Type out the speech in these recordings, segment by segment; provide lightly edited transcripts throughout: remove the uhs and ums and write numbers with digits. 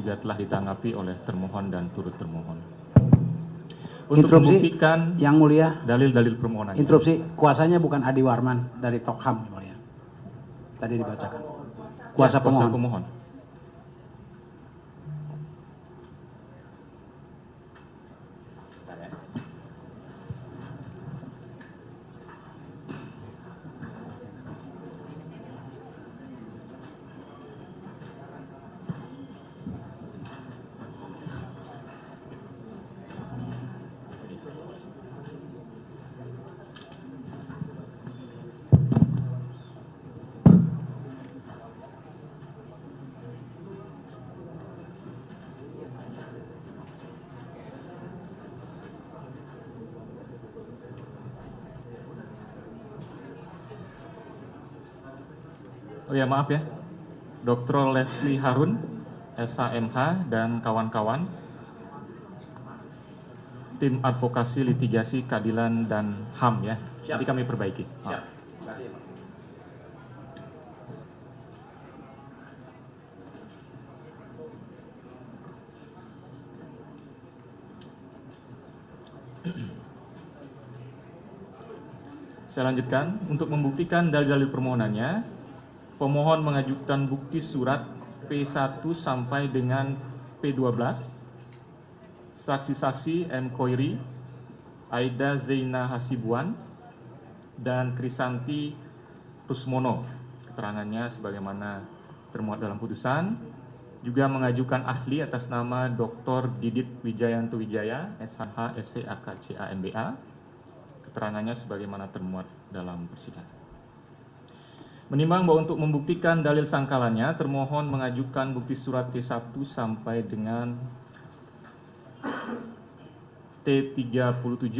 juga telah ditanggapi oleh termohon dan turut termohon. Untuk Interupsi, membuktikan Yang Mulia, dalil-dalil permohonan. interupsi, kuasanya bukan Adi Warman dari Tokham, Yang Mulia. Tadi dibacakan. Kuasa pemohon. Oh ya, maaf ya, Dr. Leslie Harun, SHMH dan kawan-kawan, tim advokasi litigasi keadilan dan HAM ya. Siap. Nanti kami perbaiki. Siap. Saya lanjutkan, untuk membuktikan dalil-dalil permohonannya, pemohon mengajukan bukti surat P1 sampai dengan P12, saksi-saksi M. Khoiri, Aida Zeina Hasibuan, dan Krisanti Rusmono. Keterangannya sebagaimana termuat dalam putusan, juga mengajukan ahli atas nama Dr. Didit Wijayanto Wijaya, SHH, SC, AKCA, MBA. Keterangannya sebagaimana termuat dalam persidangan. Menimbang bahwa untuk membuktikan dalil sangkalannya, termohon mengajukan bukti surat T1 sampai dengan T37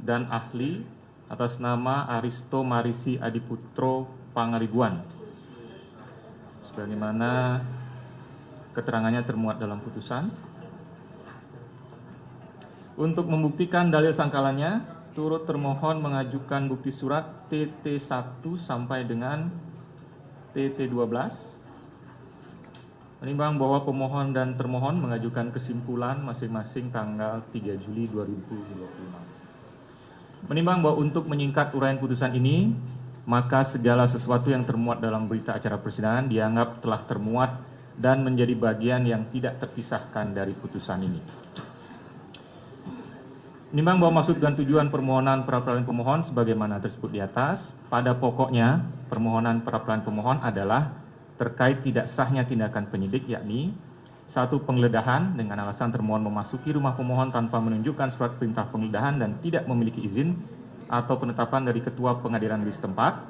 dan ahli atas nama Aristo Marisi Adiputro Pangaribuan. Sebagaimana keterangannya termuat dalam putusan. Untuk membuktikan dalil sangkalannya, turut termohon mengajukan bukti surat TT1 sampai dengan TT12. Menimbang bahwa pemohon dan termohon mengajukan kesimpulan masing-masing tanggal 3 Juli 2025. Menimbang bahwa untuk menyingkat uraian putusan ini, maka segala sesuatu yang termuat dalam berita acara persidangan dianggap telah termuat dan menjadi bagian yang tidak terpisahkan dari putusan ini. Menimbang bahwa maksud dan tujuan permohonan pra-peradilan pemohon sebagaimana tersebut di atas, pada pokoknya permohonan pra-peradilan pemohon adalah terkait tidak sahnya tindakan penyidik, yakni satu, penggeledahan dengan alasan termohon memasuki rumah pemohon tanpa menunjukkan surat perintah penggeledahan dan tidak memiliki izin atau penetapan dari ketua pengadilan negeri setempat.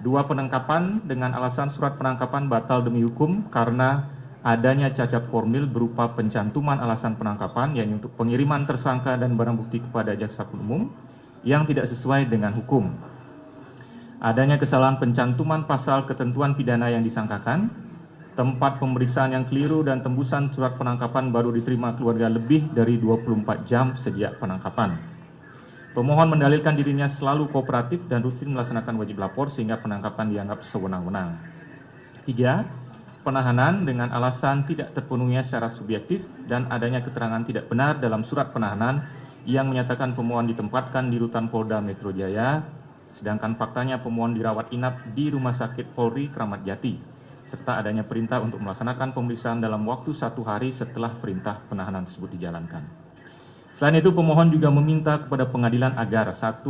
Dua, penangkapan dengan alasan surat penangkapan batal demi hukum karena adanya cacat formil berupa pencantuman alasan penangkapan, yaitu untuk pengiriman tersangka dan barang bukti kepada jaksa penuntut umum yang tidak sesuai dengan hukum. Adanya kesalahan pencantuman pasal ketentuan pidana yang disangkakan, tempat pemeriksaan yang keliru dan tembusan surat penangkapan baru diterima keluarga lebih dari 24 jam sejak penangkapan. Pemohon mendalilkan dirinya selalu kooperatif dan rutin melaksanakan wajib lapor sehingga penangkapan dianggap sewenang-wenang. 3. Penahanan dengan alasan tidak terpenuhinya secara subjektif dan adanya keterangan tidak benar dalam surat penahanan yang menyatakan pemohon ditempatkan di rutan Polda Metro Jaya, sedangkan faktanya pemohon dirawat inap di Rumah Sakit Polri Kramat Jati, serta adanya perintah untuk melaksanakan pemeriksaan dalam waktu 1 hari setelah perintah penahanan tersebut dijalankan. Selain itu, pemohon juga meminta kepada pengadilan agar 1.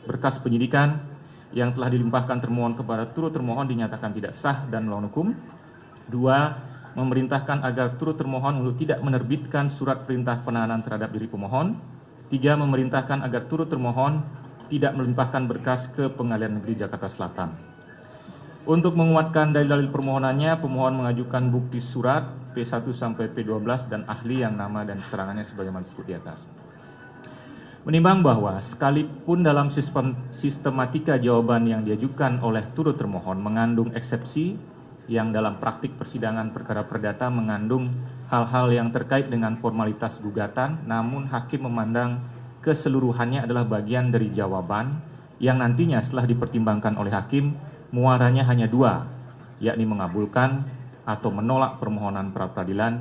Berkas penyidikan yang telah dilimpahkan termohon kepada turut termohon dinyatakan tidak sah dan melawan hukum. 2. Memerintahkan agar turut termohon untuk tidak menerbitkan surat perintah penahanan terhadap diri pemohon. 3. Memerintahkan agar turut termohon tidak melimpahkan berkas ke Pengadilan Negeri Jakarta Selatan. Untuk menguatkan dalil-dalil permohonannya, pemohon mengajukan bukti surat P1 sampai P12 dan ahli yang nama dan keterangannya sebagaimana disebut di atas. Menimbang bahwa sekalipun dalam sistematika jawaban yang diajukan oleh turut termohon mengandung eksepsi yang dalam praktik persidangan perkara perdata mengandung hal-hal yang terkait dengan formalitas gugatan, namun hakim memandang keseluruhannya adalah bagian dari jawaban yang nantinya setelah dipertimbangkan oleh hakim muaranya hanya 2, yakni mengabulkan atau menolak permohonan pra-peradilan